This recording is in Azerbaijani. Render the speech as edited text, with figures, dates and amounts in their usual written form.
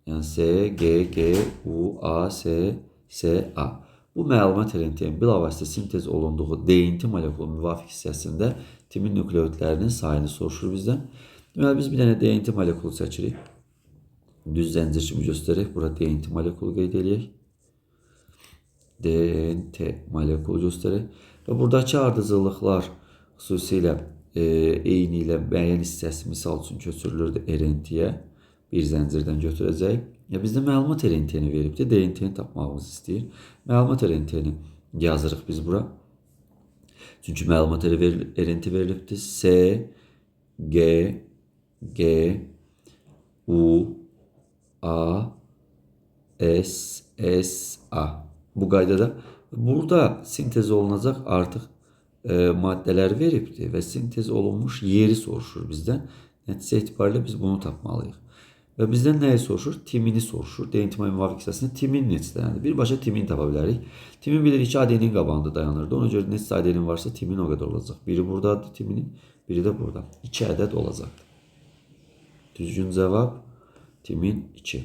Yəni S, G, G, U, A, S, S, A. Bu məlumat elentinin bilavasitə sintez olunduğu DNT molekulunun müvafiq hissəsində timin nükleotidlərinin sayını soruşur bizdən. Deməli, biz bir dənə DNT molekulu seçirik. Düz zəncir kimi göstərək. Burada DNT molekulu qeyd edək. DNT molekulu göstərək. Və buradakı ardıcıllıqlar xüsusilə eyni ilə müəyyən hissəsi misal üçün köçürülürdü RNT-yə. Bir zəncirdən götürəcək. Bizdə məlumat RNT-ni veribdir. DNT-ni tapmağımızı istəyir. Məlumat RNT-ni yazırıq biz bura. Çünki məlumat RNT verilibdir. S, G, G, U, A, S, S, A. Bu qaydada burada sintez olunacaq artıq maddələr veribdir və sintez olunmuş yeri soruşur bizdən. Nəticə etibarilə biz bunu tapmalıyıq. Və bizdən nəyi soruşur? Timini soruşur. DNT müvafiq hissəsində timin neçə dənədir? Birbaşa timin tapa bilərik. Timin bilirik ki, adenin qabağında dayanırdı. Ona görə neçə adenin varsa timin o qədər olacaq. Biri buradadır timinin, biri də burada. 2 ədəd olacaqdır. Düzgün cavab timin 2.